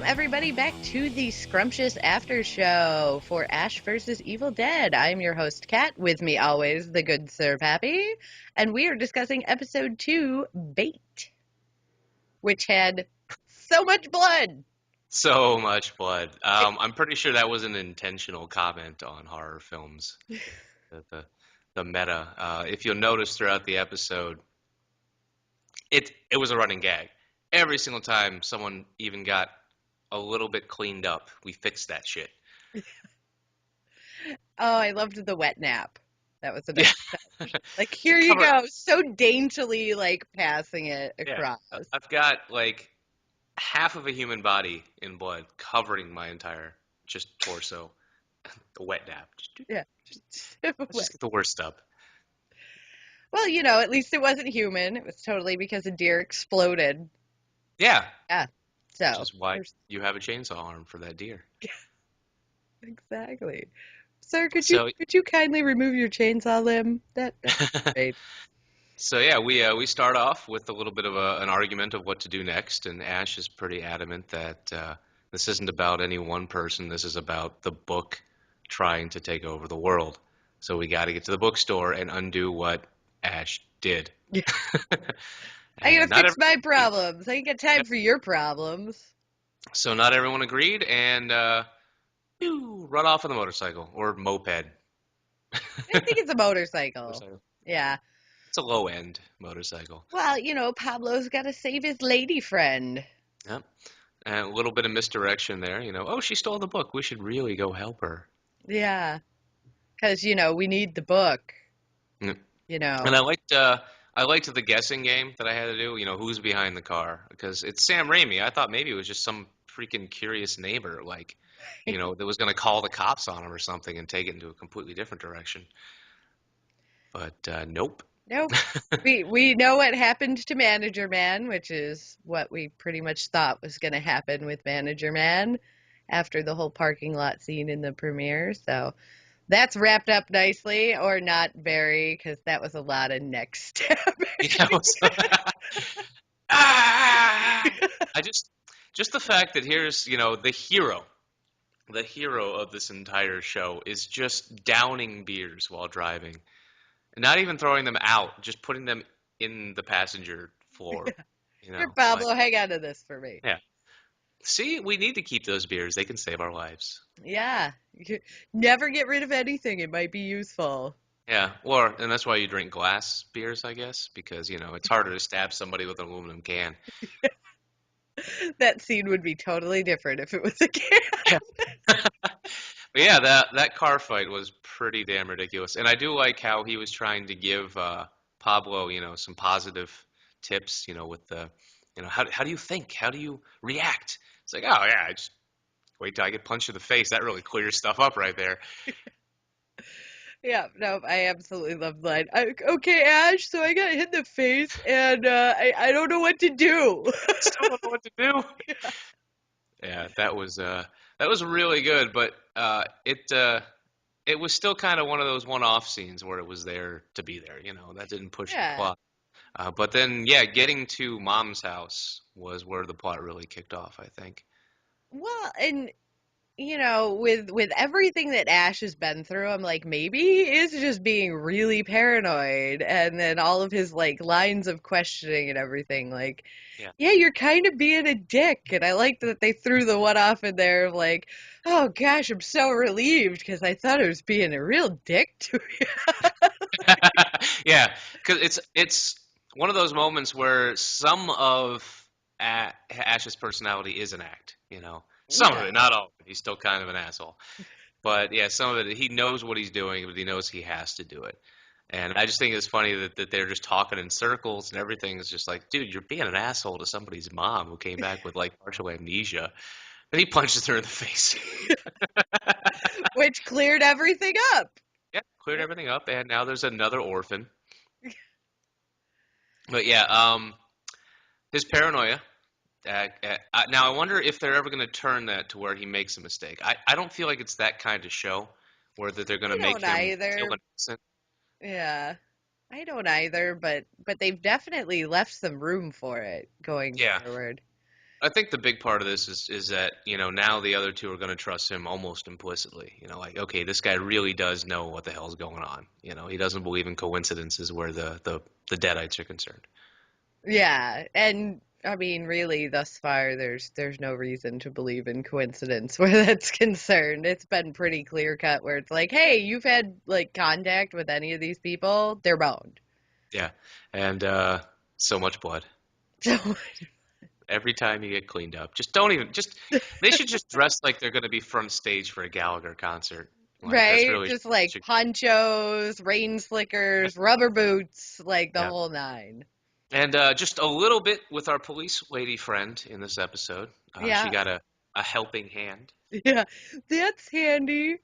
everybody, back to the Scrumptious Aftershow for Ash vs. Evil Dead. I'm your host, Kat. With me always, the good Sir Pappy. And we are discussing episode 2, Bait, which had so much blood. So much blood. I'm pretty sure that was an intentional comment on horror films. The meta. If you'll notice throughout the episode, it was a running gag. Every single time someone even got a little bit cleaned up, we fixed that shit. Oh, I loved the wet nap. That was a nice touch. Like, here you Cover- go, so daintily, like, passing it Yeah, across. I've got like half of a human body in blood covering my entire just torso. The wet nap. Yeah. Let's just get the worst up. Well, you know, at least it wasn't human. It was totally because a deer exploded. Yeah. Yeah. So. Which is why you have a chainsaw arm for that deer. Exactly. Sir, could So- you kindly remove your chainsaw limb? That's great. So yeah, we start off with a little bit of an argument of what to do next, and Ash is pretty adamant that this isn't about any one person. This is about the book trying to take over the world. So we got to get to the bookstore and undo what Ash did. I gotta And not fix my problems. I ain't got time for your problems. So not everyone agreed, and run off on the motorcycle or moped. I think it's a motorcycle. Motorcycle. Yeah. It's a low end motorcycle. Well, you know, Pablo's got to save his lady friend. Yep. And a little bit of misdirection there, Oh, she stole the book. We should really go help her. Yeah. Because, you know, we need the book. Mm. You know. And I liked the guessing game that I had to do. Who's behind the car? Because it's Sam Raimi. I thought maybe it was just some freaking curious neighbor, like, that was going to call the cops on him or something and take it into a completely different direction. But nope. Nope. We know what happened to Manager Man, which is what we pretty much thought was going to happen with Manager Man after the whole parking lot scene in the premiere. So that's wrapped up nicely, or not very, because that was a lot of neck stabbing. I just the fact that here's the hero of this entire show is just downing beers while driving. Not even throwing them out, just putting them in the passenger floor. Here, Pablo, hang on to this for me. Yeah. See, we need to keep those beers. They can save our lives. Yeah. You never get rid of anything. It might be useful. Yeah, and that's why you drink glass beers, I guess, because, it's harder to stab somebody with an aluminum can. That scene would be totally different if it was a can. Yeah. But yeah, that car fight was pretty damn ridiculous. And I do like how he was trying to give Pablo, some positive tips, with the, how do you think? How do you react? It's like, oh, yeah, I just wait till I get punched in the face. That really clears stuff up right there. Yeah, no, I absolutely love the line. Okay, Ash, so I got hit in the face, and I don't know what to do. Still don't know what to do. Yeah, that was really good, but it was still kind of one of those one-off scenes where it was there to be there. That didn't push the plot. But then, yeah, getting to Mom's house was where the plot really kicked off, I think. Well, and with everything that Ash has been through, I'm like, maybe he is just being really paranoid, and then all of his like lines of questioning and everything, like, yeah, you're kind of being a dick, and I like that they threw the one off in there of like, oh gosh, I'm so relieved because I thought I was being a real dick to you. Yeah, because it's one of those moments where some of Ash's personality is an act, Some of it, not all of it. He's still kind of an asshole. But yeah, some of it, he knows what he's doing, but he knows he has to do it. And I just think it's funny that they're just talking in circles and everything is just like, dude, you're being an asshole to somebody's mom who came back with like partial amnesia. Then he punches her in the face. Which cleared everything up. Yeah, cleared everything up, and now there's another orphan. But yeah, his paranoia. Now, I wonder if they're ever going to turn that to where he makes a mistake. I don't feel like it's that kind of show where that they're going to make him feel innocent. Yeah, I don't either, but they've definitely left some room for it going forward. I think the big part of this is that, now the other two are going to trust him almost implicitly. Like, okay, this guy really does know what the hell's going on. He doesn't believe in coincidences where the Deadites are concerned. Yeah, and I mean, really, thus far, there's no reason to believe in coincidence where that's concerned. It's been pretty clear cut where it's like, hey, you've had like contact with any of these people, they're boned. Yeah, and so much blood. So, Every time you get cleaned up, just don't even just. They should just dress like they're going to be front stage for a Gallagher concert. Like that's right? really Just like should. ponchos, rain slickers, rubber boots, like the Yeah. whole nine. And just a little bit with our police lady friend in this episode. She Yeah, got a helping hand. yeah, that's handy.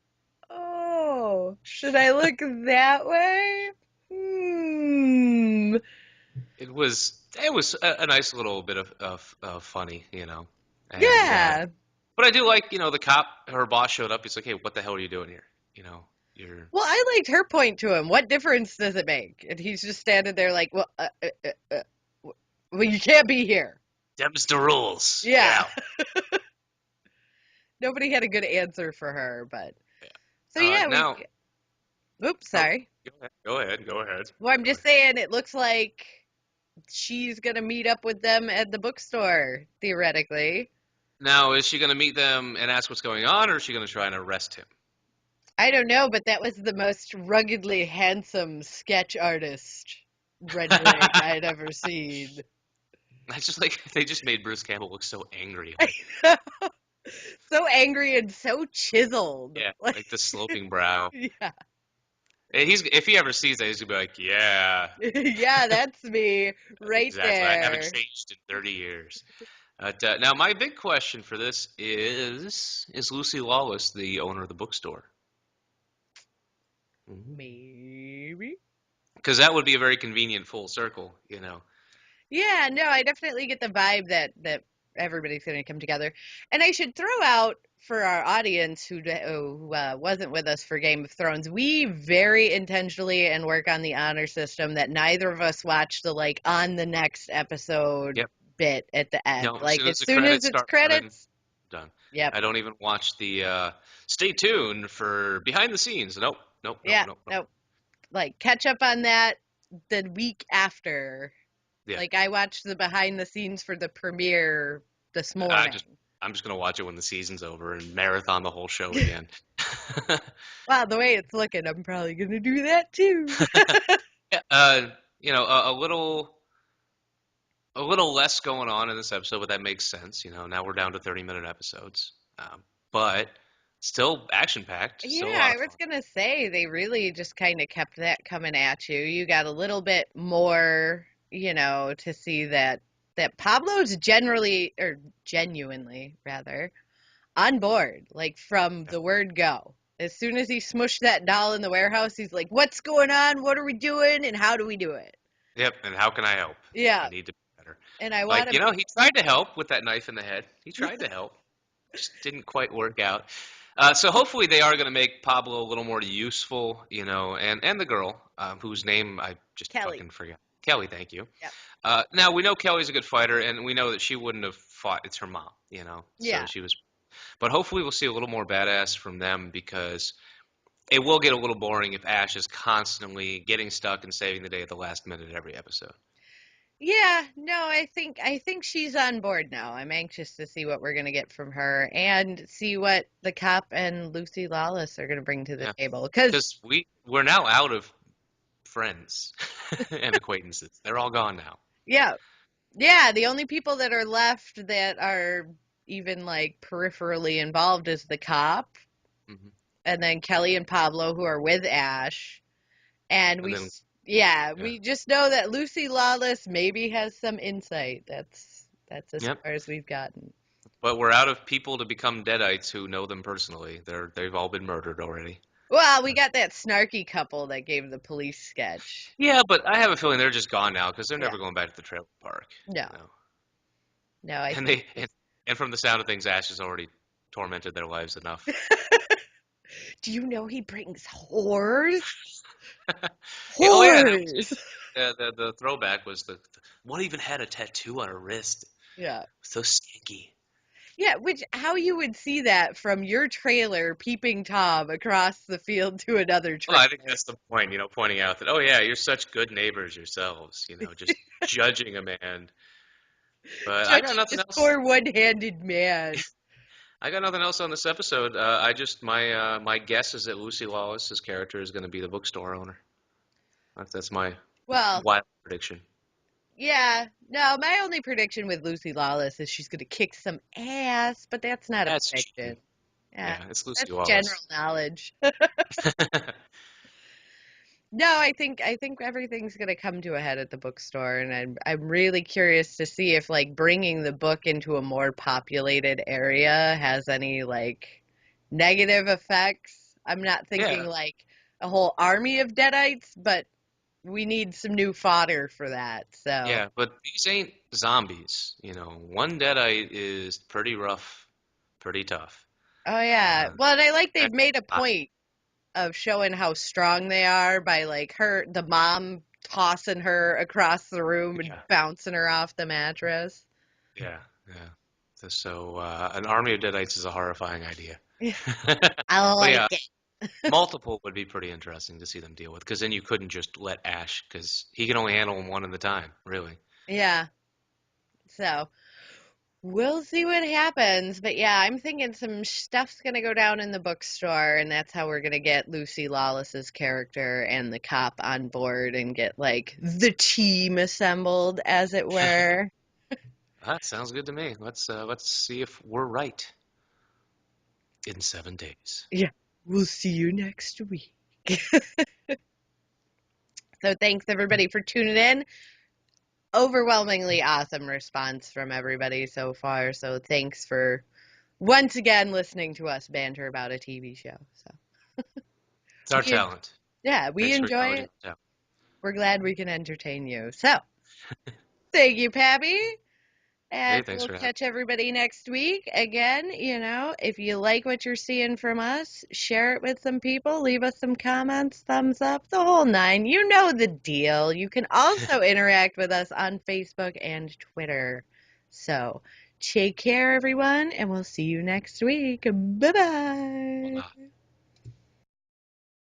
Oh, should I look that way? Hmm. It was a nice little bit of funny, and Yeah. but I do like, the cop, her boss showed up. He's like, hey, what the hell are you doing here? You're Well, I liked her point to him. What difference does it make? And he's just standing there like, well, you can't be here. Them's the rules. Yeah. Yeah. Nobody had a good answer for her, but Yeah. so yeah, Now, oops, oh, sorry. go ahead. Go ahead. Go ahead. Well, I'm Go just ahead. saying it looks like she's gonna meet up with them at the bookstore, theoretically. Now, is she going to meet them and ask what's going on, or is she going to try and arrest him? I don't know, but that was the most ruggedly handsome sketch artist rendering I'd ever seen. I just like they just made Bruce Campbell look so angry. I Like, know. So angry and so chiseled. yeah, Like, like the sloping brow. yeah. And if he ever sees that, he's gonna be like, yeah, Yeah, that's me right exactly. I haven't there. changed in 30 years. Now, my big question for this is Lucy Lawless the owner of the bookstore? Maybe. Because that would be a very convenient full circle. Yeah, no, I definitely get the vibe that everybody's going to come together. And I should throw out for our audience who wasn't with us for Game of Thrones, we very intentionally and work on the honor system that neither of us watch the like on the next episode Yep. bit at the end. No, as Like soon as as the soon as credits it's start running, credits, done. yep, I don't even watch the stay tuned for behind the scenes. Nope, nope, nope, yeah, nope, nope. nope. Like catch up on that the week after. Yeah, Like I watched the behind the scenes for the premiere this I morning. just I'm just gonna watch it when the season's over and marathon the whole show again. Wow, the way it's looking, I'm probably gonna do that too. Yeah, a little less going on in this episode, but that makes sense. Now we're down to 30-minute episodes, but still action packed, still a Yeah, lot I of was fun. gonna say they really just kind of kept that coming at you. You got a little bit more, to see that Pablo's generally or genuinely rather on board, like from Yeah. the word go. As soon as he smushed that doll in the warehouse, he's like, "What's going on? What are we doing? And how do we do it?" Yep. And how can I help? I Yeah, need to be better. and I want Like, to. he tried to help with that knife in the head. He tried to help, just didn't quite work out. So hopefully they are going to make Pablo a little more useful, and the girl, whose name I just Kelly. fucking forgot. Kelly, thank you. Yep. Now we know Kelly's a good fighter, and we know that she wouldn't have fought. It's her mom, so Yeah. she was. But hopefully we'll see a little more badass from them because it will get a little boring if Ash is constantly getting stuck and saving the day at the last minute every episode. Yeah, no, I think she's on board now. I'm anxious to see what we're gonna get from her and see what the cop and Lucy Lawless are gonna bring to the Yeah, table. Cause because we're now out of friends and acquaintances. They're all gone now. yeah, yeah, the only people that are left that are even like peripherally involved is the cop, Hmm. and then Kelly and Pablo who are with Ash, and And then, yeah, yeah, we just know that Lucy Lawless maybe has some insight. That's as yep. far as we've gotten. But we're out of people to become Deadites who know them personally. They've all been murdered already. Well, we got that snarky couple that gave the police sketch. Yeah, but I have a feeling they're just gone now because they're Yeah. never going back to the trailer park. No. You know? No, I And think they and from the sound of things, Ash has already tormented their lives enough. do you know he brings whores? Oh yeah, that was Whores. the throwback was the one even had a tattoo on her wrist. Yeah. So skanky. Yeah, which how you would see that from your trailer peeping Tom across the field to another Well, I think trailer. that's the point, pointing out that, oh yeah, you're such good neighbors yourselves, just judging a man. But I got Judging nothing this else. poor one-handed man. I got nothing else on this episode. I just my guess is that Lucy Lawless's character is going to be the bookstore owner. That's my Well, wild prediction. yeah. No, my only prediction with Lucy Lawless is she's gonna kick some ass, but that's not a That's prediction. cheating. Yeah. Yeah, it's Lucy That's general Lawless. knowledge. No, I think everything's gonna come to a head at the bookstore, and I'm really curious to see if like bringing the book into a more populated area has any like negative effects. I'm not thinking Yeah, like a whole army of Deadites, but we need some new fodder for that. So, yeah, but these ain't zombies. One deadite is pretty rough, pretty tough. oh yeah. Uh, Well, and I like they've that's made a not- point of showing how strong they are by like the mom tossing her across the room and yeah, bouncing her off the mattress. yeah, yeah. So, an army of deadites is a horrifying idea. I But like yeah, it. multiple would be pretty interesting to see them deal with, because then you couldn't just let Ash, because he can only handle them one at a time, really. Yeah. So we'll see what happens. But yeah, I'm thinking some stuff's going to go down in the bookstore, and that's how we're going to get Lucy Lawless's character and the cop on board and get like the team assembled, as it were. That sounds good to me. Let's see if we're right in 7 days. Yeah. We'll see you next week. So thanks everybody for tuning in. Overwhelmingly awesome response from everybody so far. So thanks for once again listening to us banter about a TV show. So It's our we, talent. yeah, we Thanks for enjoy acknowledging it. our talent. We're glad we can entertain you. So thank you, Pappy. Hey, And thanks we'll for having catch everybody next week. Again, if you like what you're seeing from us, share it with some people, leave us some comments, thumbs up, the whole nine. You know the deal. You can me. also interact with us on Facebook and Twitter. So take care, everyone, and we'll see you next week. Bye bye. Bye.